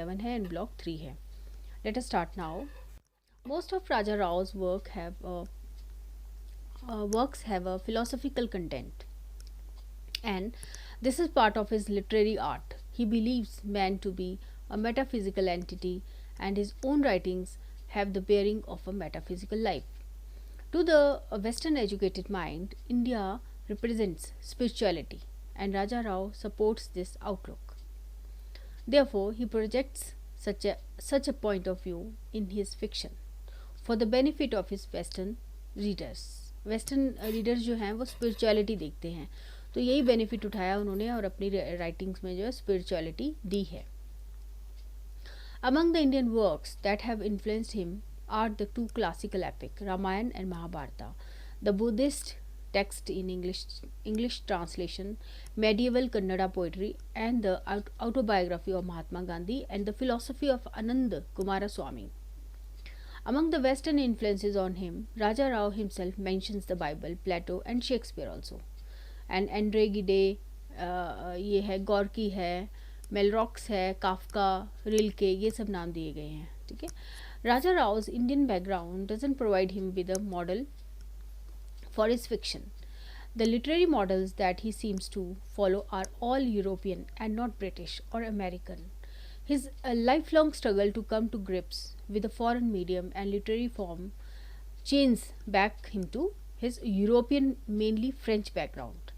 7 है and block 3 है. Let us start now. Most of Raja Rao's works have a philosophical content, and this is part of his literary art. He believes man to be a metaphysical entity, and his own writings have the bearing of a metaphysical life. To the Western educated mind, India represents spirituality, and Raja Rao supports this outlook. Therefore, he projects such a point of view in his fiction for the benefit of his Western readers. Western readers जो हैं वो spirituality देखते हैं, तो यही benefit उठाया उन्होंने और अपनी राइटिंग्स में जो है स्पिरिचुअलिटी दी है. Among the Indian works that have influenced him are the two classical epics, Ramayana and Mahabharata, the Buddhist text in English translation, medieval Kannada poetry, and the autobiography of Mahatma Gandhi and the philosophy of Anand Kumaraswamy. Among the Western influences on him, Raja Rao himself mentions the Bible, Plato, and Shakespeare also. And Andre Gide, ये है Gorky है, मेलरॉक्स है, Kafka, Rilke, ये सब नाम दिए गए हैं. ठीक है. राजा Rao's Indian background doesn't provide him with a model for his fiction. The literary models that he seems to follow are all European and not British or American. His lifelong struggle to come to grips with a foreign medium and literary form chains back him to his European, mainly French background.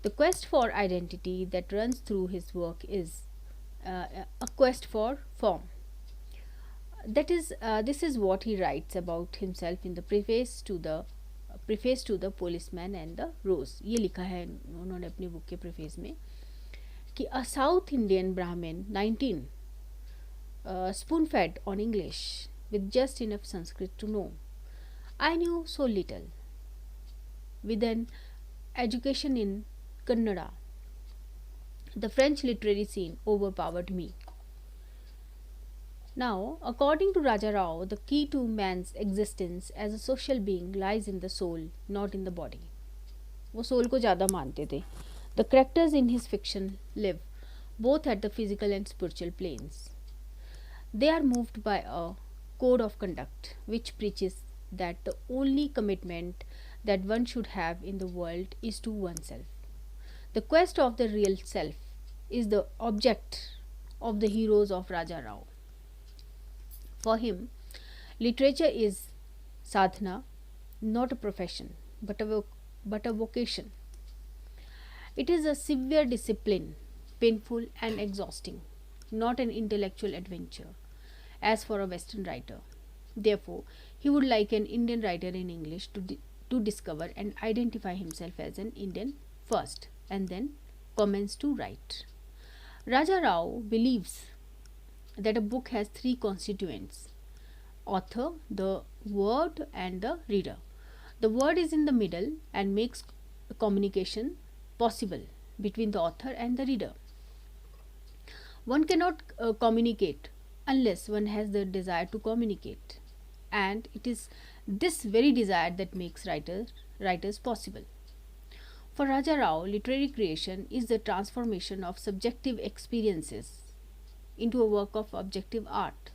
The quest for identity that runs through his work is a quest for form. This is what he writes about himself in the preface to the Policeman and the Rose. ये लिखा है उन्होंने अपनी book के preface में कि a South Indian Brahmin 19 spoon fed on English with just enough Sanskrit to know. I knew so little. With an education in Kannada, the French literary scene overpowered me. Now, according to Raja Rao, the key to man's existence as a social being lies in the soul, not in the body. वो soul को ज़्यादा मानते थे. The characters in his fiction live both at the physical and spiritual planes. They are moved by a code of conduct which preaches that the only commitment that one should have in the world is to oneself. The quest of the real self is the object of the heroes of Raja Rao. For him, literature is sadhana, not a profession, but a vocation. It is a severe discipline, painful and exhausting, not an intellectual adventure, as for a Western writer. Therefore, he would like an Indian writer in English to discover and identify himself as an Indian first, and then commence to write. Raja Rao believes that a book has three constituents: author, the word, and the reader. The word is in the middle and makes communication possible between the author and the reader. One cannot communicate unless one has the desire to communicate, and it is this very desire that makes writers possible. For Raja Rao, literary creation is the transformation of subjective experiences into a work of objective art.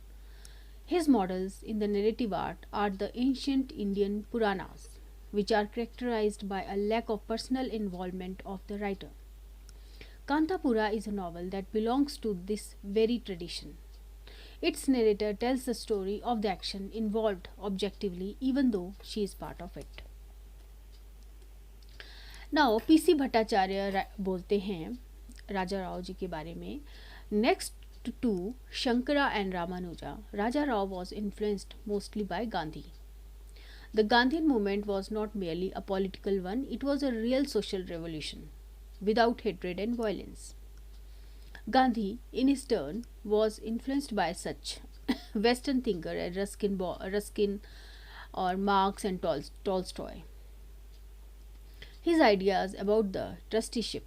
His models in the narrative art are the ancient Indian Puranas, which are characterized by a lack of personal involvement of the writer. Kantapura is a novel that belongs to this very tradition. Its narrator tells the story of the action involved objectively, even though she is part of it. Now, P.C. Bhattacharya बोलते हैं राजा राव जी के बारे में. Next to Shankara and Ramanuja, Raja Rao was influenced mostly by Gandhi. The Gandhian movement was not merely a political one, it was a real social revolution without hatred and violence. Gandhi, in his turn, was influenced by such Western thinkers as Ruskin or Marx and Tolstoy. His ideas about the trusteeship,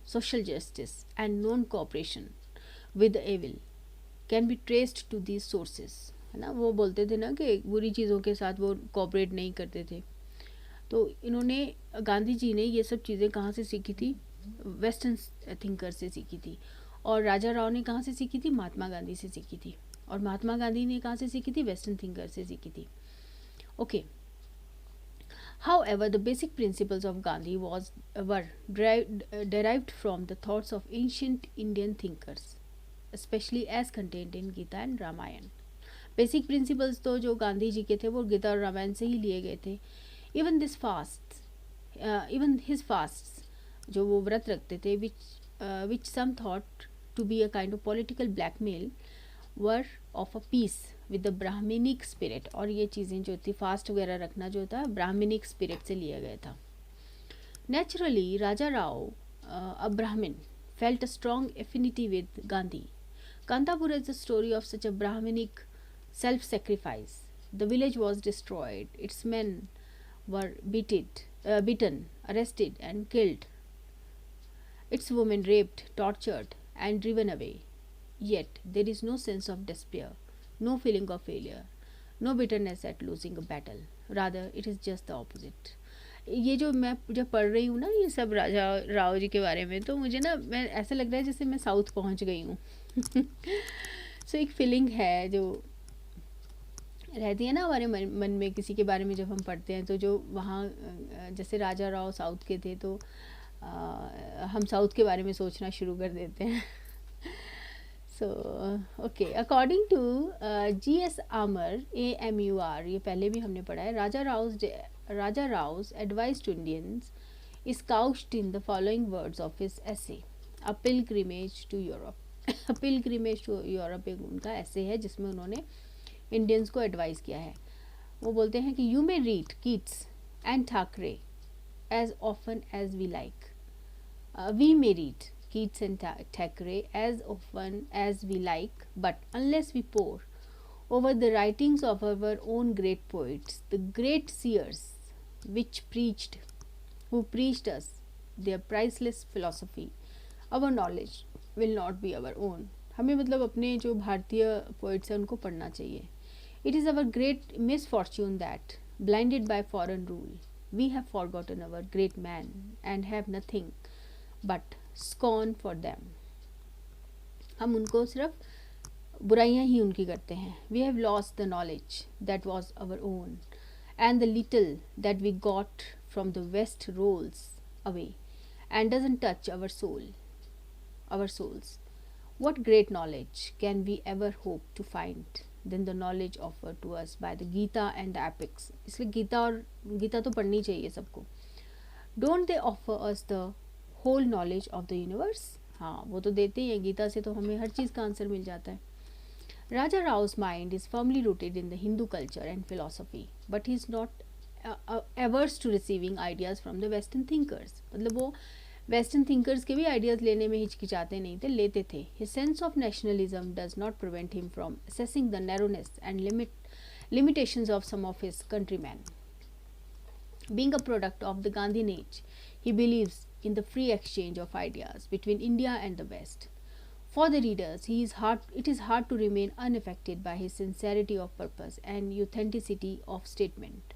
social justice, and non-cooperation with the evil can be traced to these sources. है ना, वो बोलते थे ना कि बुरी चीज़ों के साथ वो कोऑपरेट नहीं करते थे. तो इन्होंने गांधी जी ने ये सब चीज़ें कहाँ से सीखी थी? वेस्टर्न थिंकर से सीखी थी. और राजा राव ने कहाँ से सीखी थी? महात्मा गांधी से सीखी थी। और महात्मा गांधी ने कहाँ से सीखी थी? वेस्टर्न थिंकर से सीखी थी। Okay. However, the basic principles of Gandhi were derived from the thoughts of ancient Indian thinkers, especially as contained in Gita and Ramayana. Basic principles तो जो गांधी जी के थे वो गीता और रामायण से ही लिए गए थे. Even even his fasts, जो वो व्रत रखते थे, which some thought to be a kind of political blackmail, were of a piece with the Brahmanic spirit. और ये चीज़ें जो थी, फास्ट वगैरह रखना जो था, ब्राह्मणिक स्पिरिट से लिया गया था. Naturally Raja Rao, a Brahmin, felt a strong affinity with Gandhi. Kantapura is the story of such a Brahminic self-sacrifice. The village was destroyed, its men were beaten, arrested and killed, its women raped, tortured and driven away. Yet there is no sense of despair, no feeling of failure, no bitterness at losing a battle. Rather, it is just the opposite. ये जो मैं जब पढ़ रही हूँ ना ये सब राजा राव जी के बारे में, तो मुझे ना मैं ऐसा लग रहा है जैसे मैं साउथ पहुँच गई हूँ. सो एक फीलिंग है जो रहती है ना हमारे मन में किसी के बारे में जब हम पढ़ते हैं. तो जो वहाँ जैसे राजा राव साउथ के थे, तो हम साउथ के बारे में सोचना शुरू कर देते हैं. So, okay, according to G.S. Amar, AMUR, ये पहले भी हमने पढ़ा है. Raja Rao's advice to Indians is couched in the following words of his essay, A Pilgrimage to Europe. A Pilgrimage to Europe एक उनका ऐसे है जिसमें उन्होंने इंडियंस को एडवाइस किया है. वो बोलते हैं कि you may read Keats and Thackeray as often as we like. We may read Keats and Thackeray as often as we like, but unless we pore over the writings of our own great poets, the great seers who preached us their priceless philosophy, our knowledge will not be our own. हमें मतलब अपने जो भारतीय poets हैं उनको पढ़ना चाहिए. It is our great misfortune that, blinded by foreign rule, we have forgotten our great man and have nothing but scorn for them. हम उनको सिर्फ बुराइयां ही उनकी करते हैं. We have lost the knowledge that was our own, and the little that we got from the West rolls away and doesn't touch our souls. What great knowledge can we ever hope to find than the knowledge offered to us by the Gita and the epics? इसलिए गीता तो पढ़नी चाहिए सबको. Don't they offer us the whole knowledge of the universe? हाँ, वो तो देते ही हैं. गीता से तो हमें हर चीज़ का आंसर मिल जाता है. Raja Rao's mind is firmly rooted in the Hindu culture and philosophy, but he is not averse to receiving ideas from the Western thinkers. मतलब वो वेस्टर्न थिंकर्स के भी आइडियाज़ लेने में हिचकिचाते नहीं थे, लेते थे. His sense of nationalism does not prevent him from assessing the narrowness and limitations of some of his countrymen. Being a product of the Gandhian age, he believes in the free exchange of ideas between India and the West. For the readers, it is hard to remain unaffected by his sincerity of purpose and authenticity of statement.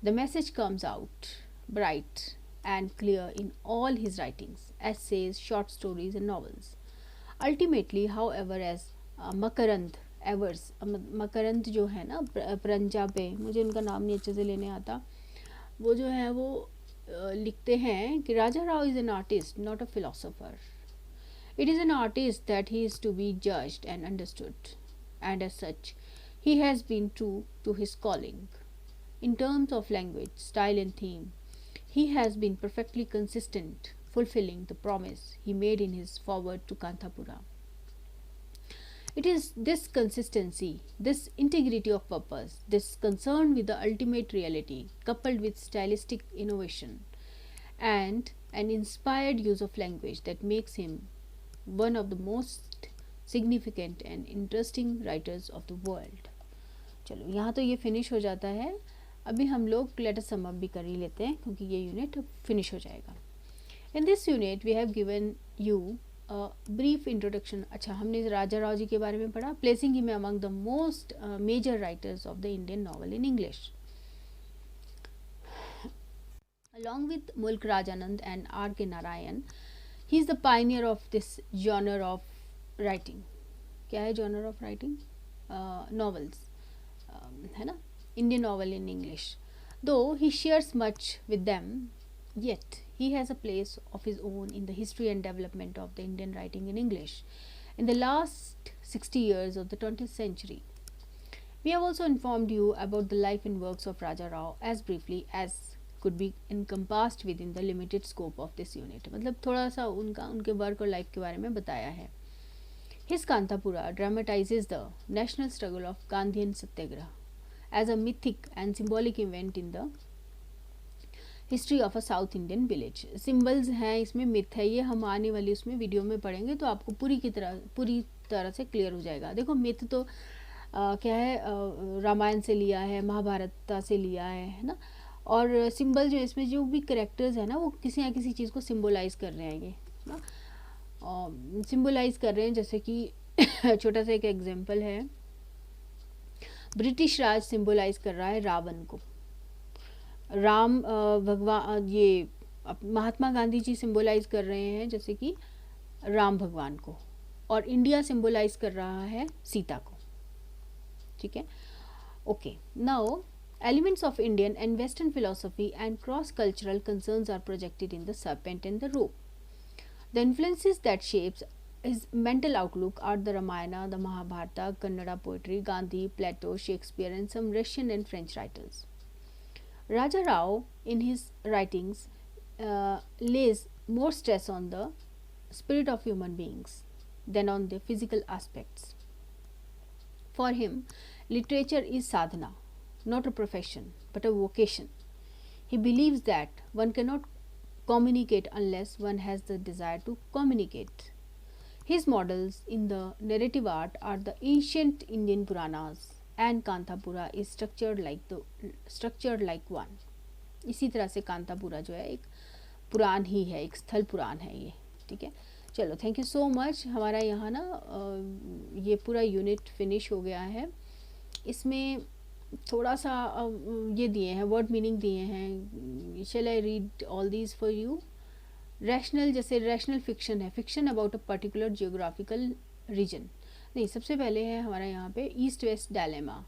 The message comes out bright and clear in all his writings, essays, short stories and novels. Ultimately, however, as मकरंद जो है ना प्रंजा पे, मुझे उनका नाम नहीं अच्छे से लेने आता, वो जो है वो लिखते हैं कि Raja Rao is an artist not a philosopher. It is an artist that he is to be judged and understood, and as such, he has been true to his calling. In terms of language, style and theme, he has been perfectly consistent, fulfilling the promise he made in his foreword to Kantapura. It is this consistency, this integrity of purpose, this concern with the ultimate reality, coupled with stylistic innovation and an inspired use of language that makes him one of the most significant and interesting writers of the world. चलो यहाँ तो ये finish हो जाता है. अभी हम लोग लेटर सम अप भी कर ही लेते हैं क्योंकि ये यूनिट फिनिश हो जाएगा. In this unit we have given you a brief introduction. अच्छा, हमने राजा राव जी के बारे में पढ़ा. Placing him among the most major writers of the Indian novel in English. Along with Mulk Rajanand and R. K. Narayan, he is the pioneer of this genre of writing, क्या है genre of writing? Novels, है ना, Indian novel in English. Though he shares much with them, yet he has a place of his own in the history and development of the Indian writing in English in the last 60 years of the 20th century. We have also informed you about the life and works of Raja Rao as briefly as could be encompassed within the limited scope of this unit. मतलब थोड़ा सा उनके work और life के बारे में बताया है. His Kantapura dramatizes the national struggle of Gandhian Satyagraha as a mythic and symbolic event in the history of a south Indian village. Symbols हैं इसमें, मिथ है ये, हम आने वाली उसमें वीडियो में पढ़ेंगे तो आपको पूरी तरह से क्लियर हो जाएगा. देखो मिथ तो क्या है, रामायण से लिया है, महाभारत से लिया है ना. और सिंबल जो इसमें जो भी करेक्टर्स है ना वो किसी ना किसी चीज़ को सिम्बोलाइज कर रहे हैं ये ना, सिम्बोलाइज कर रहे हैं. जैसे कि छोटा सा एक एग्जांपल है, ब्रिटिश राज सिम्बोलाइज कर रहा है रावण को. राम भगवान, ये महात्मा गांधी जी सिम्बोलाइज कर रहे हैं जैसे कि राम भगवान को, और इंडिया सिम्बोलाइज कर रहा है सीता को. ठीक है, okay. Now elements of Indian and Western philosophy and cross-cultural concerns are projected in the serpent and the rope. The influences that shapes his mental outlook are the Ramayana, the Mahabharata, Kannada poetry, Gandhi, Plato, Shakespeare, and some Russian and French writers. Raja Rao, in his writings, lays more stress on the spirit of human beings than on the physical aspects. For him, literature is sadhana, not a profession, but a vocation. He believes that one cannot communicate unless one has the desire to communicate. His models in the narrative art are the ancient Indian Puranas, and Kantapura is structured like one. इसी तरह से कांतापुरा जो है एक पुराण ही है, एक स्थल पुराण है ये. ठीक है, चलो थैंक यू सो मच. हमारा यहाँ ना ये पूरा यूनिट फिनिश हो गया है. इसमें थोड़ा सा ये दिए हैं, वर्ड मीनिंग दिए हैं. Shall I read all these for you. Rational, जैसे रैशनल फिक्शन है, fiction about a particular geographical region. नहीं, सबसे पहले है हमारा यहाँ पे east west dilemma,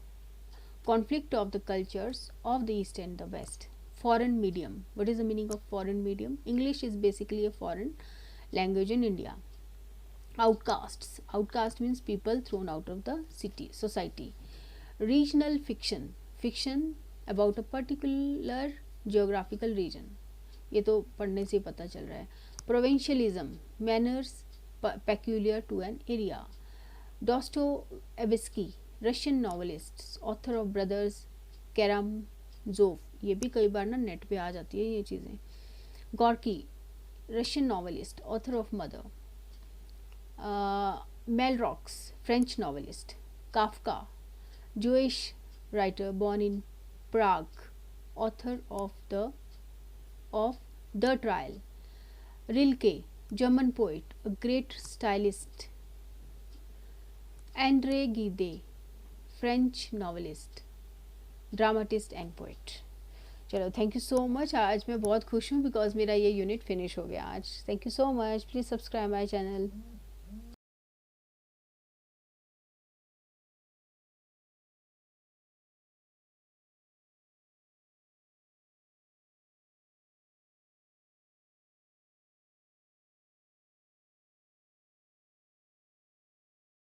conflict of the cultures of the east and the west. Foreign medium, what is the meaning of foreign medium? English is basically a foreign language in India. Outcasts, outcast means people thrown out of the city society. Regional fiction, fiction about a particular geographical region, ये तो पढ़ने से पता चल रहा है. Provincialism, manners peculiar to an area. Dostoevsky, Russian novelist, author of Brothers Karamazov, ये भी कई बार ना नेट पे आ जाती है ये चीज़ें. Gorky, Russian novelist, author of Mother. Malraux, French novelist. Kafka, Jewish writer born in Prague, author of the Trial. Rilke, German poet, a great stylist. André Gide, French novelist, dramatist and poet. चलो thank you so much. आज मैं बहुत खुश हूँ because मेरा ये unit finish हो गया आज. Thank you so much. Please subscribe my channel.